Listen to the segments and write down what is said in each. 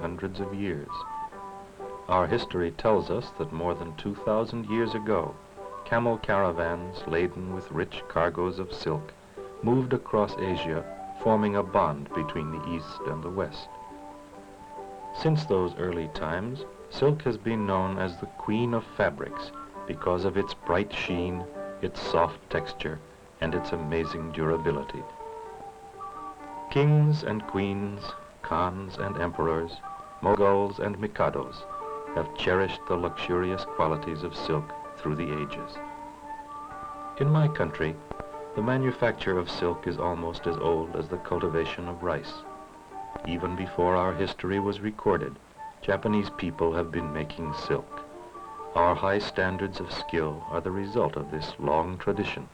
hundreds of years. Our history tells us that more than 2,000 years ago, camel caravans laden with rich cargoes of silk moved across Asia, forming a bond between the East and the West. Since those early times, silk has been known as the queen of fabrics because of its bright sheen, its soft texture, and its amazing durability. Kings and queens, khans and emperors, moguls and mikados have cherished the luxurious qualities of silk through the ages. In my country, the manufacture of silk is almost as old as the cultivation of rice. Even before our history was recorded, Japanese people have been making silk. Our high standards of skill are the result of this long tradition.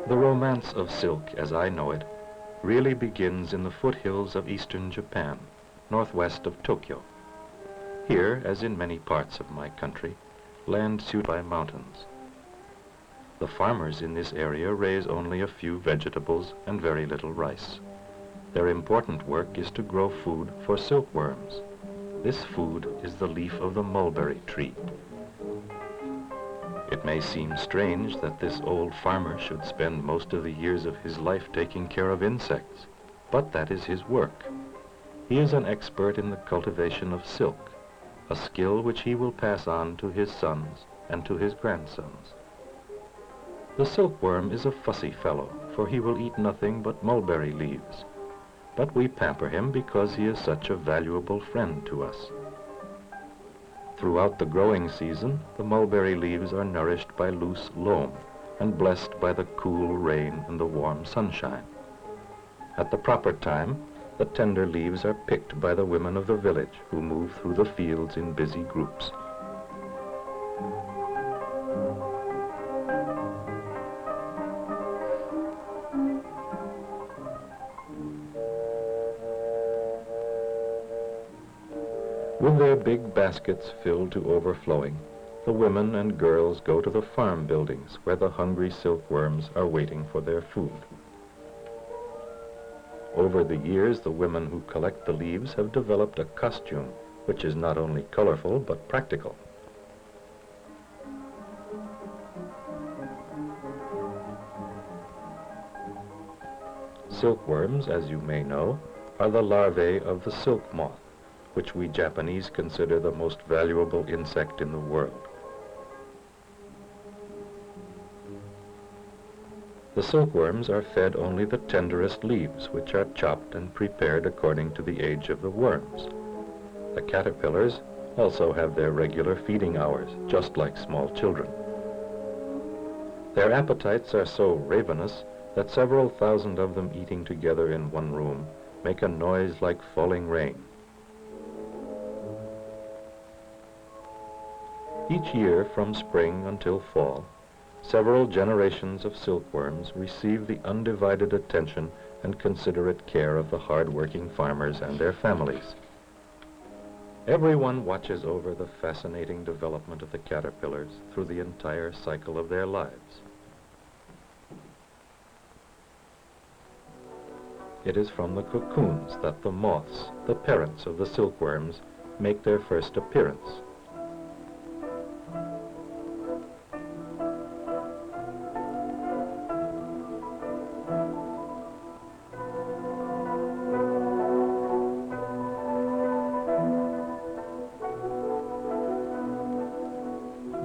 The romance of silk, as I know it, really begins in the foothills of eastern Japan, northwest of Tokyo. Here, as in many parts of my country, land suited by mountains. The farmers in this area raise only a few vegetables and very little rice. Their important work is to grow food for silkworms. This food is the leaf of the mulberry tree. It may seem strange that this old farmer should spend most of the years of his life taking care of insects, but that is his work. He is an expert in the cultivation of silk, a skill which he will pass on to his sons and to his grandsons. The silkworm is a fussy fellow, for he will eat nothing but mulberry leaves, but we pamper him because he is such a valuable friend to us. Throughout the growing season, the mulberry leaves are nourished by loose loam and blessed by the cool rain and the warm sunshine. At the proper time, the tender leaves are picked by the women of the village who move through the fields in busy groups. With their big baskets filled to overflowing, the women and girls go to the farm buildings where the hungry silkworms are waiting for their food. Over the years, the women who collect the leaves have developed a costume which is not only colorful but practical. Silkworms, as you may know, are the larvae of the silk moth, which we Japanese consider the most valuable insect in the world. The silkworms are fed only the tenderest leaves, which are chopped and prepared according to the age of the worms. The caterpillars also have their regular feeding hours, just like small children. Their appetites are so ravenous that several thousand of them eating together in one room make a noise like falling rain. Each year, from spring until fall, several generations of silkworms receive the undivided attention and considerate care of the hard-working farmers and their families. Everyone watches over the fascinating development of the caterpillars through the entire cycle of their lives. It is from the cocoons that the moths, the parents of the silkworms, make their first appearance.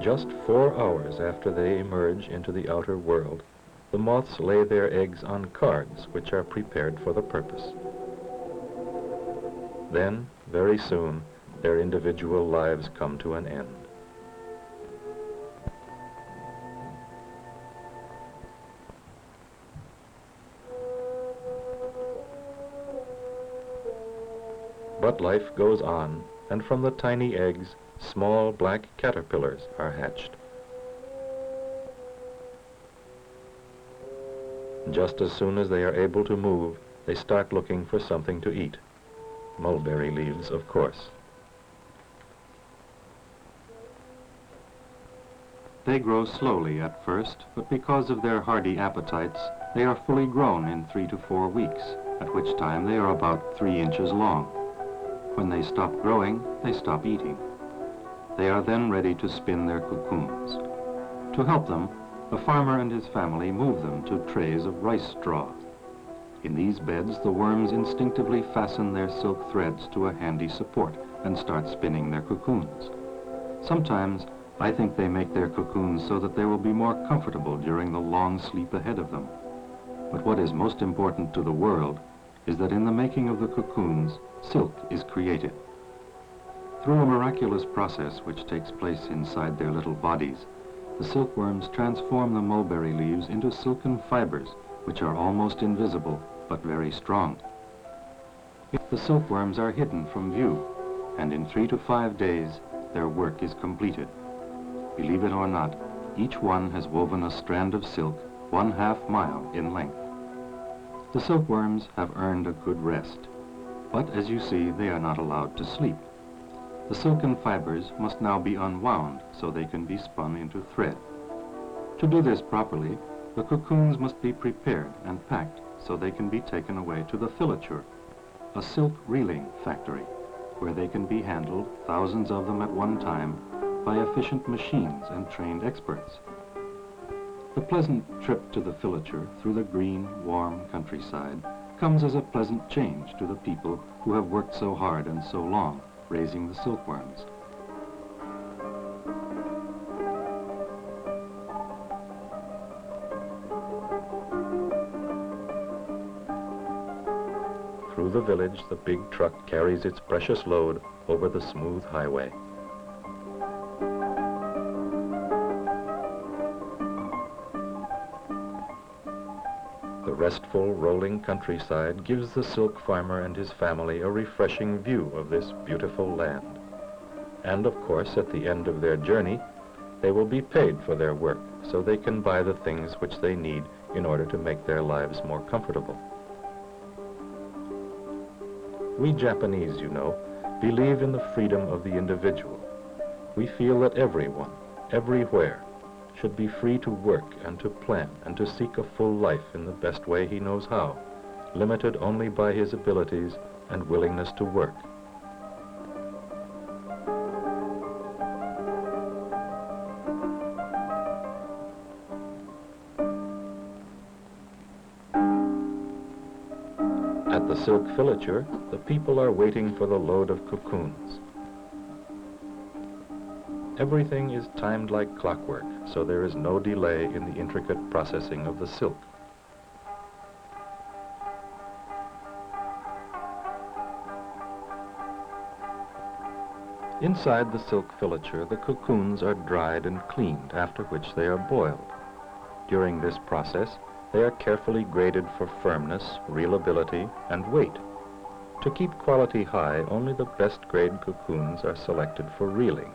Just 4 hours after they emerge into the outer world, the moths lay their eggs on cards which are prepared for the purpose. Then, very soon, their individual lives come to an end. But life goes on, and from the tiny eggs, small black caterpillars are hatched. Just as soon as they are able to move, they start looking for something to eat. Mulberry leaves, of course. They grow slowly at first, but because of their hardy appetites, They are fully grown in 3 to 4 weeks, at which time they are about 3 inches long. When they stop growing, they stop eating. They are then ready to spin their cocoons. To help them, the farmer and his family move them to trays of rice straw. In these beds, the worms instinctively fasten their silk threads to a handy support and start spinning their cocoons. Sometimes, I think they make their cocoons so that they will be more comfortable during the long sleep ahead of them. But what is most important to the world is that in the making of the cocoons, silk is created. Through a miraculous process which takes place inside their little bodies, the silkworms transform the mulberry leaves into silken fibers, which are almost invisible but very strong. The silkworms are hidden from view, and in 3 to 5 days, their work is completed. Believe it or not, each one has woven a strand of silk 1/2 mile in length. The silkworms have earned a good rest, but as you see, they are not allowed to sleep. The silken fibers must now be unwound so they can be spun into thread. To do this properly, the cocoons must be prepared and packed so they can be taken away to the filature, a silk reeling factory, where they can be handled, thousands of them at one time, by efficient machines and trained experts. The pleasant trip to the filature through the green, warm countryside comes as a pleasant change to the people who have worked so hard and so long raising the silkworms. Through the village, the big truck carries its precious load over the smooth highway. The restful, rolling countryside gives the silk farmer and his family a refreshing view of this beautiful land. And of course, at the end of their journey, they will be paid for their work, so they can buy the things which they need in order to make their lives more comfortable. We Japanese, you know, believe in the freedom of the individual. We feel that everyone, everywhere, should be free to work and to plan and to seek a full life in the best way he knows how, limited only by his abilities and willingness to work. At the silk filature, the people are waiting for the load of cocoons. Everything is timed like clockwork, so there is no delay in the intricate processing of the silk. Inside the silk filature, the cocoons are dried and cleaned, after which they are boiled. During this process, they are carefully graded for firmness, reelability, and weight. To keep quality high, only the best grade cocoons are selected for reeling.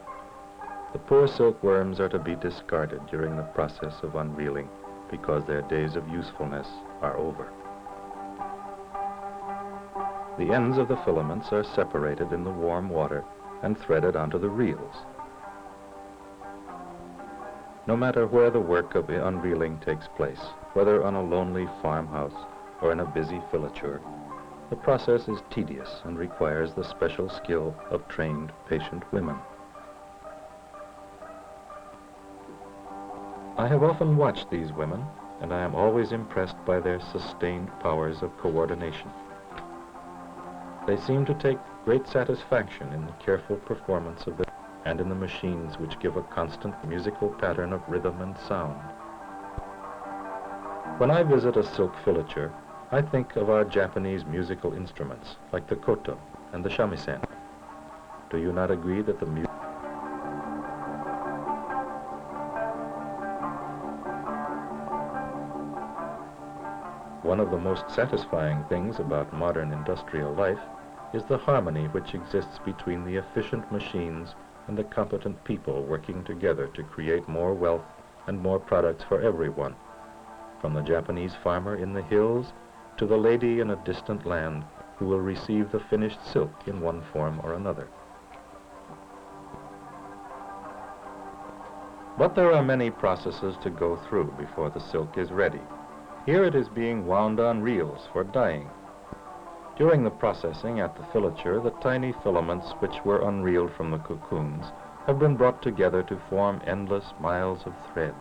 The poor silkworms are to be discarded during the process of unreeling because their days of usefulness are over. The ends of the filaments are separated in the warm water and threaded onto the reels. No matter where the work of unreeling takes place, whether on a lonely farmhouse or in a busy filature, the process is tedious and requires the special skill of trained, patient women. I have often watched these women, and I am always impressed by their sustained powers of coordination. They seem to take great satisfaction in the careful performance of the and in the machines which give a constant musical pattern of rhythm and sound. When I visit a silk filature, I think of our Japanese musical instruments, like the koto and the shamisen. Do you not agree that the music One of the most satisfying things about modern industrial life is the harmony which exists between the efficient machines and the competent people working together to create more wealth and more products for everyone, from the Japanese farmer in the hills to the lady in a distant land who will receive the finished silk in one form or another. But there are many processes to go through before the silk is ready. Here it is being wound on reels for dyeing. During the processing at the filature, the tiny filaments which were unreeled from the cocoons have been brought together to form endless miles of thread.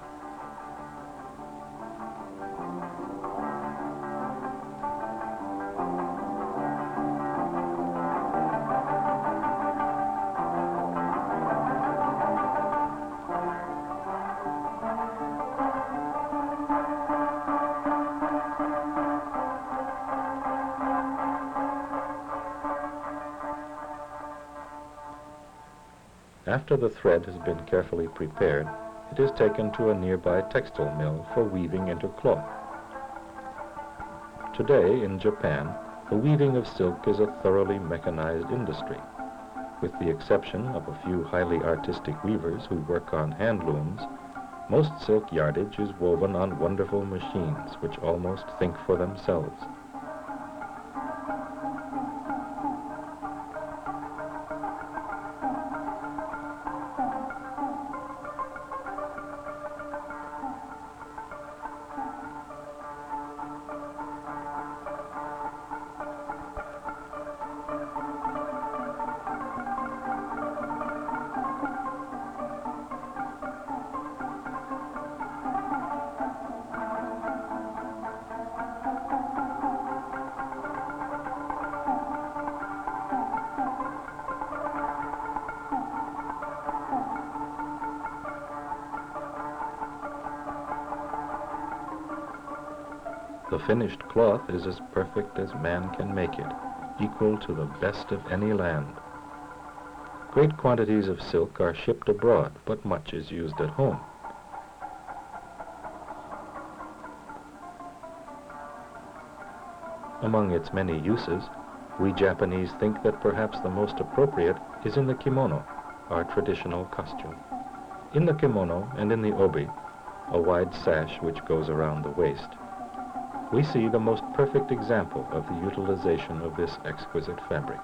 After the thread has been carefully prepared, it is taken to a nearby textile mill for weaving into cloth. Today, in Japan, the weaving of silk is a thoroughly mechanized industry. With the exception of a few highly artistic weavers who work on hand looms, most silk yardage is woven on wonderful machines which almost think for themselves. The finished cloth is as perfect as man can make it, equal to the best of any land. Great quantities of silk are shipped abroad, but much is used at home. Among its many uses, we Japanese think that perhaps the most appropriate is in the kimono, our traditional costume. In the kimono and in the obi, a wide sash which goes around the waist, we see the most perfect example of the utilization of this exquisite fabric.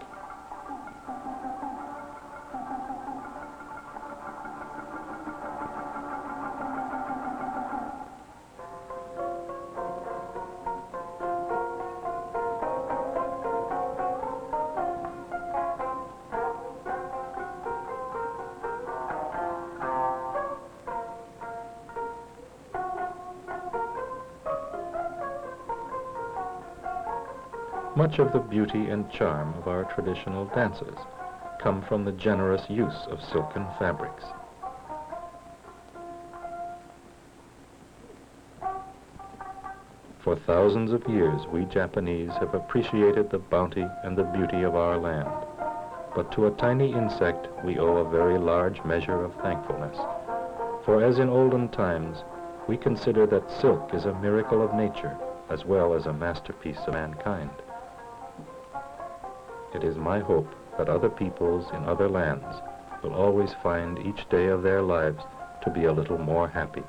Much of the beauty and charm of our traditional dances come from the generous use of silken fabrics. For thousands of years, we Japanese have appreciated the bounty and the beauty of our land. But to a tiny insect, we owe a very large measure of thankfulness. For as in olden times, we consider that silk is a miracle of nature, as well as a masterpiece of mankind. It is my hope that other peoples in other lands will always find each day of their lives to be a little more happy,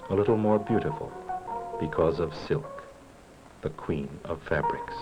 a little more beautiful, because of silk, the queen of fabrics.